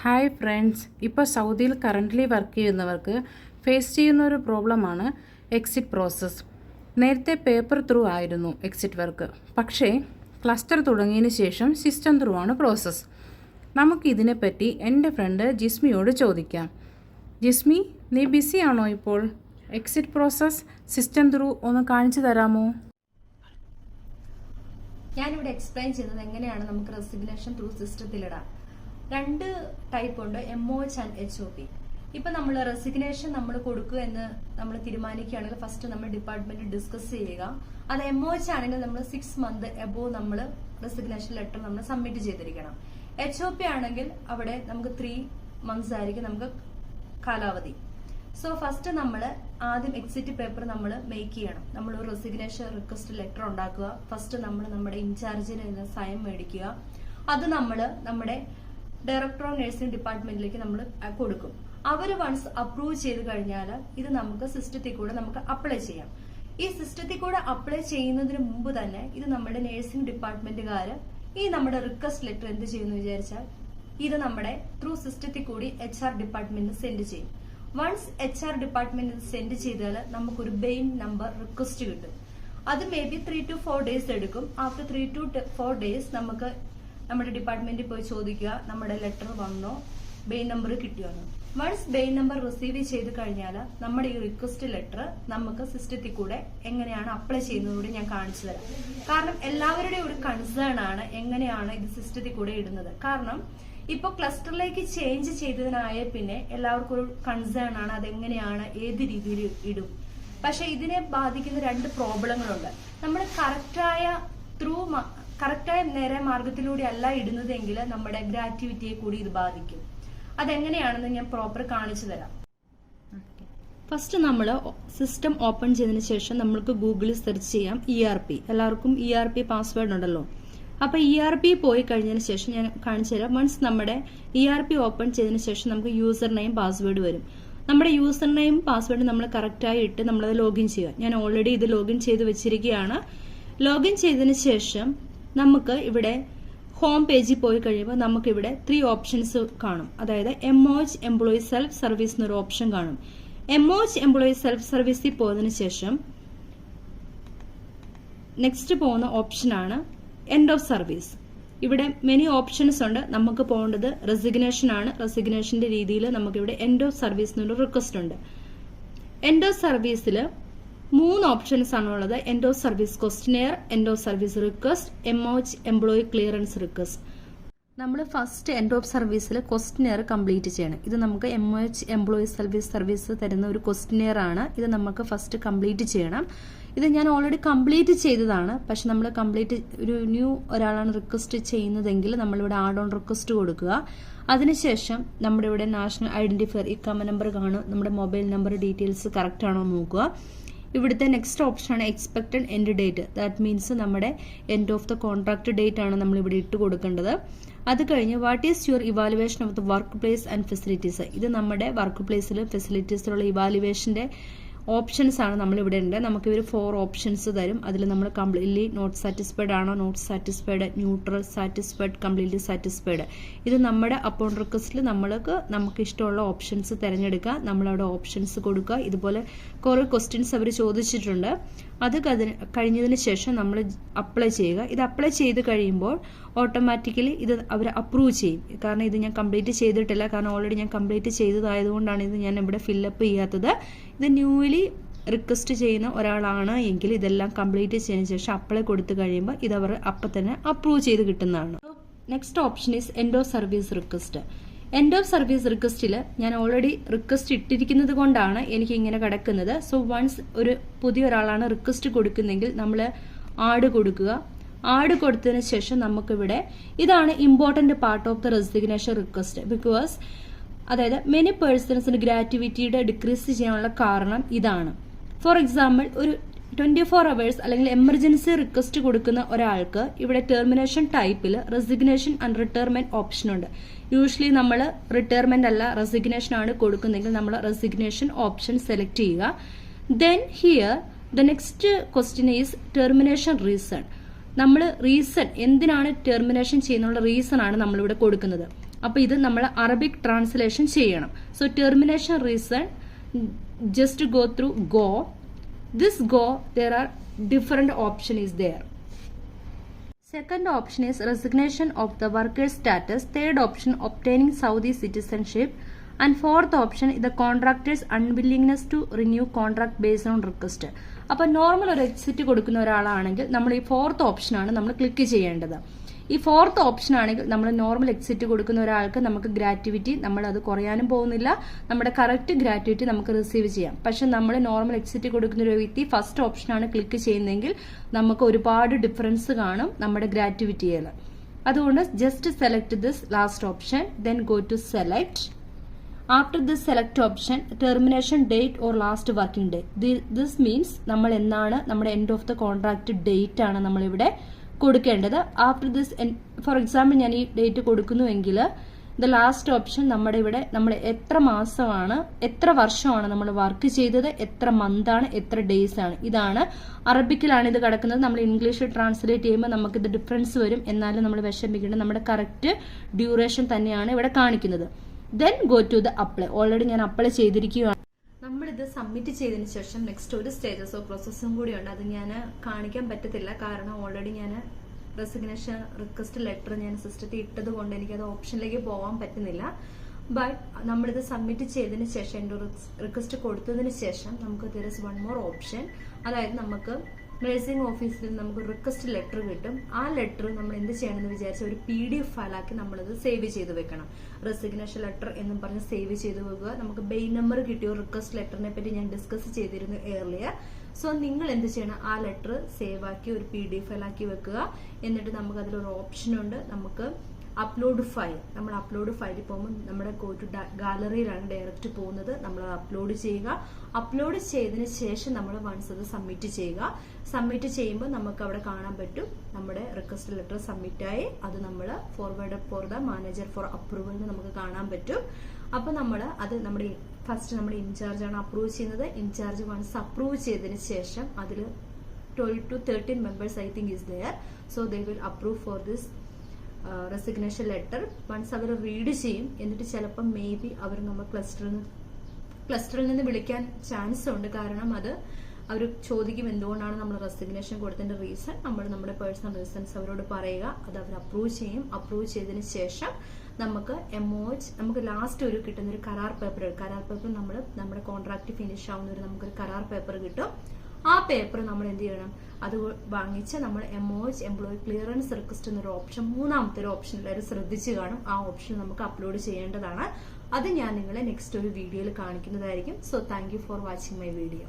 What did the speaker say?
Hi friends, ഇപ്പോൾ സൗദിയിൽ currently work ചെയ്യുന്നവർക്ക് ഫേസ് ചെയ്യുന്ന ഒരു പ്രോബ്ലമാണ് എക്സിറ്റ് പ്രോസസ്സ്. നേരത്തെ പേപ്പർ ത്രൂ ആയിരുന്നു എക്സിറ്റ് വർക്ക്, പക്ഷേ ക്ലസ്റ്റർ തുടങ്ങിയതിന് ശേഷം സിസ്റ്റം ത്രൂ ആണ് പ്രോസസ്സ്. നമുക്കിതിനെപ്പറ്റി എൻ്റെ ഫ്രണ്ട് ജിസ്മിയോട് ചോദിക്കാം. ജിസ്മി, നീ ബിസി ആണോ ഇപ്പോൾ? എക്സിറ്റ് പ്രോസസ്സ് സിസ്റ്റം ത്രൂ ഒന്ന് കാണിച്ചു തരാമോ? ഞാനിവിടെ എക്സ്പ്ലെയിൻ ചെയ്തത് എങ്ങനെയാണ് നമുക്ക് റെസിഗ്നേഷൻ ത്രൂ സിസ്റ്റത്തിലിടാം. രണ്ട് ടൈപ്പ് ഉണ്ട്, MOH ആൻഡ് HOP. ഇപ്പൊ നമ്മൾ റെസിഗ്നേഷൻ നമ്മൾ കൊടുക്കുക എന്ന് നമ്മൾ തീരുമാനിക്കുകയാണെങ്കിൽ ഫസ്റ്റ് നമ്മൾ ഡിപ്പാർട്ട്മെന്റ് ഡിസ്കസ് ചെയ്യുക. അത് MOH ആണെങ്കിൽ നമ്മൾ 6 months എബോവ് നമ്മൾ റെസിഗ്നേഷൻ ലെറ്റർ നമ്മൾ സബ്മിറ്റ് ചെയ്തിരിക്കണം. HOP ആണെങ്കിൽ അവിടെ നമുക്ക് 3 months ആയിരിക്കും നമുക്ക് കാലാവധി. സോ ഫസ്റ്റ് നമ്മൾ ആദ്യം എക്സിറ്റ് പേപ്പർ നമ്മൾ മേക്ക് ചെയ്യണം. നമ്മൾ ഒരു റെസിഗ്നേഷൻ റിക്വസ്റ്റ് ലെറ്റർ ഉണ്ടാക്കുക. ഫസ്റ്റ് നമ്മൾ നമ്മുടെ ഇൻചാർജിന് സൈൻ മേടിക്കുക. അത് നമ്മൾ നമ്മുടെ ഡയറക്ടർ ഓഫ് നഴ്സിംഗ് ഡിപ്പാർട്ട്മെന്റിലേക്ക് നമ്മൾ കൊടുക്കും. അവർ വൺസ് അപ്രൂവ് ചെയ്ത് കഴിഞ്ഞാൽ ഇത് നമുക്ക് സിസ്റ്റത്തിൽ കൂടെ നമുക്ക് അപ്ലൈ ചെയ്യാം. ഈ സിസ്റ്റത്തിൽ കൂടെ അപ്ലൈ ചെയ്യുന്നതിന് മുമ്പ് തന്നെ ഇത് നമ്മുടെ നഴ്സിംഗ് ഡിപ്പാർട്ട്മെന്റുകാര് ഈ നമ്മുടെ റിക്വസ്റ്റ് ലെറ്റർ എന്ത് ചെയ്യുന്നു വിചാരിച്ചാൽ ഇത് നമ്മുടെ ത്രൂ സിസ്റ്റത്തിൽ കൂടി HR ഡിപ്പാർട്ട്മെന്റിന് സെൻഡ് ചെയ്യും. വൺസ് HR ഡിപ്പാർട്ട്മെന്റിന് സെൻഡ് ചെയ്താൽ നമുക്കൊരു ബെയിൻ നമ്പർ റിക്വസ്റ്റ് കിട്ടും. അത് മേ ബി 3 to 4 days എടുക്കും. ആഫ്റ്റർ 3 to 4 days നമുക്ക് നമ്മുടെ ഡിപ്പാർട്ട്മെന്റിൽ പോയി ചോദിക്കുക നമ്മുടെ ലെറ്റർ വന്നോ, ബെയിൻ നമ്പർ കിട്ടിയോ. വൺസ് ബെയിൻ നമ്പർ റിസീവ് ചെയ്ത് കഴിഞ്ഞാൽ നമ്മുടെ ഈ റിക്വസ്റ്റ് ലെറ്റർ നമുക്ക് സിസ്റ്റത്തിൽ കൂടെ എങ്ങനെയാണ് അപ്ലൈ ചെയ്യുന്നതുകൂടി ഞാൻ കാണിച്ചു തരാം. കാരണം എല്ലാവരുടെയും ഒരു കൺസേൺ ആണ് എങ്ങനെയാണ് ഇത് സിസ്റ്റത്തിൽ കൂടെ ഇടുന്നത്. കാരണം ഇപ്പൊ ക്ലസ്റ്ററിലേക്ക് ചേഞ്ച് ചെയ്തതിനായ പിന്നെ എല്ലാവർക്കും ഒരു കൺസേൺ ആണ് അതെങ്ങനെയാണ് ഏത് രീതിയിൽ ഇടും. പക്ഷെ ഇതിനെ ബാധിക്കുന്ന 2 പ്രോബ്ലങ്ങളുണ്ട്. നമ്മൾ കറക്റ്റായ നേരെ മാർഗത്തിലൂടെ അല്ല ഇടുന്നതെങ്കിൽ നമ്മുടെ ഗ്രാറ്റുവിറ്റിയെ കൂടി ഇത് ബാധിക്കും. അതെങ്ങനെയാണെന്ന് ഞാൻ പ്രോപ്പർ കാണിച്ചു തരാം. ഫസ്റ്റ് നമ്മൾ സിസ്റ്റം ഓപ്പൺ ചെയ്തതിന് ശേഷം നമ്മൾക്ക് ഗൂഗിളിൽ സെർച്ച് ചെയ്യാം ERP. എല്ലാവർക്കും ERP പാസ്വേഡ് ഉണ്ടല്ലോ. അപ്പൊ ERP പോയി കഴിഞ്ഞതിന് ശേഷം ഞാൻ കാണിച്ചു തരാം. വൺസ് നമ്മുടെ ERP ഓപ്പൺ ചെയ്തതിന് ശേഷം നമുക്ക് യൂസർ നെയിം പാസ്വേഡ് വരും. നമ്മുടെ യൂസർ നെയിം പാസ്വേഡ് നമ്മൾ കറക്റ്റായി ഇട്ട് നമ്മളത് ലോഗിൻ ചെയ്യുക. ഞാൻ ഓൾറെഡി ഇത് ലോഗിൻ ചെയ്ത് വെച്ചിരിക്കുകയാണ്. ലോഗിൻ ചെയ്തതിന് ശേഷം നമുക്ക് ഇവിടെ ഹോം പേജിൽ പോയി കഴിയുമ്പോൾ നമുക്ക് ഇവിടെ 3 ഓപ്ഷൻസ് കാണും. അതായത് MOH എംപ്ലോയി സെൽഫ് സർവീസ് എന്നൊരു ഓപ്ഷൻ കാണും. MOH എംപ്ലോയി സെൽഫ് സർവീസിൽ പോയതിനു ശേഷം നെക്സ്റ്റ് പോകുന്ന ഓപ്ഷനാണ് എൻഡ് ഓഫ് സർവീസ്. ഇവിടെ മെനി ഓപ്ഷൻസ് ഉണ്ട്. നമുക്ക് പോകേണ്ടത് റെസിഗ്നേഷൻ ആണ്. റെസിഗ്നേഷന്റെ രീതിയിൽ നമുക്കിവിടെ എൻഡ് ഓഫ് സർവീസ് എന്നൊരു റിക്വസ്റ്റ് ഉണ്ട്. എൻഡ് ഓഫ് സർവീസിൽ 3 ഓപ്ഷൻസ് ആണുള്ളത്. End of service questionnaire, end of service request, MOH employee clearance request. നമ്മൾ ഫസ്റ്റ് എൻഡ് ഓഫ് സർവീസിൽ ക്വസ്റ്റ്യനെയർ കംപ്ലീറ്റ് ചെയ്യണം. ഇത് നമുക്ക് MOH എംപ്ലോയി സർവീസ് തരുന്ന ഒരു ക്വസ്റ്റ്യനെയർ ആണ്. ഇത് നമുക്ക് ഫസ്റ്റ് കംപ്ലീറ്റ് ചെയ്യണം. ഇത് ഞാൻ ഓൾറെഡി കംപ്ലീറ്റ് ചെയ്തതാണ്. പക്ഷെ നമ്മൾ കംപ്ലീറ്റ് ഒരു ന്യൂ ഒരാളാണ് റിക്വസ്റ്റ് ചെയ്യുന്നതെങ്കിൽ നമ്മളിവിടെ ആഡ് ഓൺ റിക്വസ്റ്റ് കൊടുക്കുക. അതിനുശേഷം നമ്മുടെ ഇവിടെ നാഷണൽ ഐഡന്റിഫയർ ഇക്കാമ നമ്പർ കാണും. നമ്മുടെ മൊബൈൽ നമ്പർ ഡീറ്റെയിൽസ് കറക്റ്റ് ആണോ നോക്കുക. ഇവിടുത്തെ നെക്സ്റ്റ് ഓപ്ഷനാണ് expected end date. That means നമ്മുടെ end of the contract date ആണ് നമ്മൾ ഇവിടെ ഇട്ട് കൊടുക്കേണ്ടത്. അത് കഴിഞ്ഞ് what is your evaluation of the work place and facilities. ഇത് നമ്മുടെ വർക്ക് പ്ലേസിലും ഫെസിലിറ്റീസിലുള്ള ഇവാലുവേഷന്റെ ഓപ്ഷൻസ് ആണ് നമ്മൾ ഇവിടെ ഉണ്ട്. നമുക്ക് ഇവർ 4 ഓപ്ഷൻസ് തരും. അതിൽ നമ്മൾ കംപ്ലീറ്റ്ലി നോട്ട് സാറ്റിസ്ഫൈഡ് ആണോ, not satisfied, neutral, satisfied, completely satisfied. ഇത് നമ്മുടെ അപ്പോൺ റിക്വസ്റ്റിൽ നമുക്ക് ഇഷ്ടമുള്ള ഓപ്ഷൻസ് തിരഞ്ഞെടുക്കുക. നമ്മളവിടെ ഓപ്ഷൻസ് കൊടുക്കുക. ഇതുപോലെ കുറേ ക്വസ്റ്റ്യൻസ് അവർ ചോദിച്ചിട്ടുണ്ട്. അത് കഴിഞ്ഞതിന് ശേഷം നമ്മൾ അപ്ലൈ ചെയ്യുക. ഇത് അപ്ലൈ ചെയ്ത് കഴിയുമ്പോൾ ഓട്ടോമാറ്റിക്കലി ഇത് അവർ അപ്രൂവ് ചെയ്യും. കാരണം ഇത് ഞാൻ കംപ്ലീറ്റ് ചെയ്തിട്ടില്ല. കാരണം ഓൾറെഡി ഞാൻ കംപ്ലീറ്റ് ചെയ്തതായതുകൊണ്ടാണ് ഇത് ഞാൻ ഇവിടെ ഫില്ലപ്പ് ചെയ്യാത്തത്. ഇത് ന്യൂലി റിക്വസ്റ്റ് ചെയ്യുന്ന ഒരാളാണ് എങ്കിൽ ഇതെല്ലാം കംപ്ലീറ്റ് ചെയ്തതിനു ശേഷം അപ്ലൈ കൊടുത്തു കഴിയുമ്പോൾ ഇത് അവർ അപ്പം തന്നെ അപ്രൂവ് ചെയ്ത് കിട്ടുന്നതാണ്. Next option is end of service request. End of service റിക്വസ്റ്റിൽ ഞാൻ ഓൾറെഡി റിക്വസ്റ്റ് ഇട്ടിരിക്കുന്നത് കൊണ്ടാണ് എനിക്ക് ഇങ്ങനെ കിടക്കുന്നത്. സോ വൺസ് ഒരു പുതിയ ഒരാളാണ് റിക്വസ്റ്റ് കൊടുക്കുന്നെങ്കിൽ നമ്മൾ ആഡ് കൊടുക്കുക. ആഡ് കൊടുത്തതിന് ശേഷം നമുക്കിവിടെ ഇതാണ് important part of the resignation request. Because അതായത് മെനി പേഴ്സൺസിന് ഗ്രാറ്റുവിറ്റിയുടെ ഡിക്രീസ് ചെയ്യാനുള്ള കാരണം ഇതാണ്. ഫോർ എക്സാമ്പിൾ ഒരു 24 hours അല്ലെങ്കിൽ എമർജൻസി റിക്വസ്റ്റ് കൊടുക്കുന്ന ഒരാൾക്ക് ഇവിടെ ടെർമിനേഷൻ ടൈപ്പിൽ റെസിഗ്നേഷൻ ആൻഡ് റിട്ടയർമെന്റ് ഓപ്ഷൻ ഉണ്ട്. യൂഷ്വലി നമ്മൾ റിട്ടയർമെന്റ് അല്ല റെസിഗ്നേഷൻ ആണ് കൊടുക്കുന്നെങ്കിൽ നമ്മൾ റെസിഗ്നേഷൻ ഓപ്ഷൻ സെലക്ട് ചെയ്യുക. Then here the next question is termination reason. നമ്മൾ റീസൺ എന്തിനാണ് ടെർമിനേഷൻ ചെയ്യുന്നുള്ള റീസൺ ആണ് നമ്മളിവിടെ കൊടുക്കുന്നത്. അപ്പോൾ ഇത് നമ്മൾ അറബിക് ട്രാൻസ്ലേഷൻ ചെയ്യണം. So termination reason just go through go. This go there are different option is there. Second option is resignation of the worker's status. Third option, obtaining Saudi citizenship. And fourth option, the contractor's unwillingness to renew contract based on request. അപ്പോൾ normal ഒരു exit കൊടുക്കുന്ന ഒരാളാണെങ്കിൽ നമ്മൾ ഈ fourth ഓപ്ഷനാണ് നമ്മൾ click ചെയ്യേണ്ടത്. ഈ ഫോർത്ത് ഓപ്ഷൻ ആണെങ്കിൽ നമ്മൾ നോർമൽ എക്സിറ്റ് കൊടുക്കുന്ന ഒരാൾക്ക് നമുക്ക് ഗ്രാറ്റുവിറ്റി നമ്മൾ അത് കുറയാനും പോകുന്നില്ല, നമ്മുടെ കറക്റ്റ് ഗ്രാറ്റുവിറ്റി നമുക്ക് റിസീവ് ചെയ്യാം. പക്ഷെ നമ്മൾ നോർമൽ എക്സിറ്റ് കൊടുക്കുന്ന ഒരു വ്യക്തി ഫസ്റ്റ് ഓപ്ഷനാണ് ക്ലിക്ക് ചെയ്യുന്നതെങ്കിൽ നമുക്ക് ഒരുപാട് ഡിഫറൻസ് കാണും നമ്മുടെ ഗ്രാറ്റുവിറ്റിയിൽ. അതുകൊണ്ട് just select this last option, then go to select. After this select option, termination date or last working day. This means നമ്മൾ എന്നാണ് നമ്മുടെ end of the contract date ആണ് നമ്മളിവിടെ കൊടുക്കേണ്ടത്. ആഫ്റ്റർ ദിസ്, ഫോർ എക്സാമ്പിൾ ഞാൻ ഈ ഡേറ്റ് കൊടുക്കുന്നുവെങ്കിൽ ദ ലാസ്റ്റ് ഓപ്ഷൻ നമ്മുടെ ഇവിടെ നമ്മൾ എത്ര മാസമാണ്, എത്ര വർഷമാണ് നമ്മൾ വർക്ക് ചെയ്തത്, എത്ര മന്താണ്, എത്ര ഡേയ്സ് ആണ്. ഇതാണ് അറബിക്കിലാണ് ഇത് കിടക്കുന്നത്. നമ്മൾ ഇംഗ്ലീഷിൽ ട്രാൻസ്ലേറ്റ് ചെയ്യുമ്പോൾ നമുക്കിത് ഡിഫറൻസ് വരും. എന്നാലും നമ്മൾ വിഷമിക്കേണ്ടത് നമ്മുടെ കറക്റ്റ് ഡ്യൂറേഷൻ തന്നെയാണ് ഇവിടെ കാണിക്കുന്നത്. Then go to the apply. Already ഞാൻ അപ്ലൈ ചെയ്തിരിക്കുകയാണ്. നമ്മളിത് സബ്മിറ്റ് ചെയ്തതിന് ശേഷം നെക്സ്റ്റ് ഒരു സ്റ്റേജസോ പ്രോസസ്സും കൂടിയുണ്ട്. അത് ഞാൻ കാണിക്കാൻ പറ്റത്തില്ല, കാരണം ഓൾറെഡി ഞാൻ റെസിഗ്നേഷൻ റിക്വസ്റ്റ് ലെറ്റർ ഞാൻ സിസ്റ്റത്തിൽ ഇട്ടത് കൊണ്ട് എനിക്കത് ഓപ്ഷനിലേക്ക് പോകാൻ പറ്റുന്നില്ല. ബട്ട് നമ്മളിത് സബ്മിറ്റ് ചെയ്തതിന് ശേഷം, എൻ്റെ റിക്വസ്റ്റ് കൊടുത്തതിന് ശേഷം നമുക്ക് there is one more option. അതായത് നമുക്ക് നഴ്സിംഗ് ഓഫീസിൽ നമുക്ക് റിക്വസ്റ്റ് ലെറ്റർ കിട്ടും. ആ ലെറ്റർ നമ്മൾ എന്ത് ചെയ്യണമെന്ന് വിചാരിച്ചാൽ ഒരു PDF ഫയലാക്കി നമ്മളത് സേവ് ചെയ്ത് വെക്കണം. റെസിഗ്നേഷൻ ലെറ്റർ എന്നും പറഞ്ഞ് സേവ് ചെയ്ത് വെക്കുക. നമുക്ക് ബെയിൽ നമ്പർ കിട്ടിയ റിക്വസ്റ്റ് ലെറ്ററിനെ പറ്റി ഞാൻ ഡിസ്കസ് ചെയ്തിരുന്നു ഏർലിയർ. സോ നിങ്ങൾ എന്ത് ചെയ്യണം, ആ ലെറ്റർ സേവ് ആക്കി ഒരു PDF ഫയലാക്കി വെക്കുക. എന്നിട്ട് നമുക്ക് അതിലൊരു ഓപ്ഷൻ ഉണ്ട്, നമുക്ക് അപ്ലോഡ് ഫയൽ. നമ്മൾ അപ്ലോഡ് ഫയലിൽ പോകുമ്പോൾ നമ്മുടെ ഗോ ടു ഗാലറിയിലാണ് ഡയറക്റ്റ് പോകുന്നത്. നമ്മൾ അപ്ലോഡ് ചെയ്യുക. അപ്ലോഡ് ചെയ്തതിന് ശേഷം നമ്മൾ വൺസ് അത് സബ്മിറ്റ് ചെയ്യുക. സബ്മിറ്റ് ചെയ്യുമ്പോൾ നമുക്ക് അവിടെ കാണാൻ പറ്റും നമ്മുടെ റിക്വസ്റ്റ് ലെറ്റർ സബ്മിറ്റായി. അത് നമ്മൾ forward for the manager four approval എന്ന് നമുക്ക് കാണാൻ പറ്റും. അപ്പോൾ നമ്മൾ അത് നമ്മുടെ ഫസ്റ്റ് നമ്മുടെ ഇൻചാർജ് ആണ് അപ്രൂവ് ചെയ്യുന്നത്. ഇൻചാർജ് വൺസ് അപ്രൂവ് ചെയ്തതിന് ശേഷം അതിൽ 12 to 13 members I think is there. So they will approve for this resignation letter. Once അവർ റീഡ് ചെയ്യും. എന്നിട്ട് ചിലപ്പോൾ മേ ബി അവർ നമ്മൾ ക്ലസ്റ്ററിൽ നിന്ന് വിളിക്കാൻ ചാൻസ് ഉണ്ട്. കാരണം അത് അവർ ചോദിക്കും എന്തുകൊണ്ടാണ് നമ്മൾ റെസിഗ്നേഷൻ കൊടുത്തതിന്റെ റീസൺ. നമ്മൾ നമ്മുടെ പേഴ്സണൽ റീസൺസ് അവരോട് പറയുക. അത് അവർ അപ്രൂവ് ചെയ്യും. അപ്രൂവ് ചെയ്തതിന് ശേഷം നമുക്ക് MOH, നമുക്ക് ലാസ്റ്റ് ഒരു കിട്ടുന്ന ഒരു കരാർ പേപ്പർ നമ്മൾ നമ്മുടെ കോൺട്രാക്ട് ഫിനിഷ് ആവുന്ന ഒരു നമുക്കൊരു കരാർ പേപ്പർ കിട്ടും. ആ പേപ്പർ നമ്മൾ എന്ത് ചെയ്യണം, അത് വാങ്ങിച്ച് നമ്മൾ MOH എംപ്ലോയി ക്ലിയറൻസ് റിക്വസ്റ്റ് എന്നൊരു ഓപ്ഷൻ, മൂന്നാമത്തെ ഒരു ഓപ്ഷൻ എല്ലാവരും ശ്രദ്ധിച്ചു കാണും. ആ ഓപ്ഷൻ നമുക്ക് അപ്ലോഡ് ചെയ്യേണ്ടതാണ്. അത് ഞാൻ നിങ്ങളെ നെക്സ്റ്റ് ഒരു വീഡിയോയിൽ കാണിക്കുന്നതായിരിക്കും. So thank you for watching my video.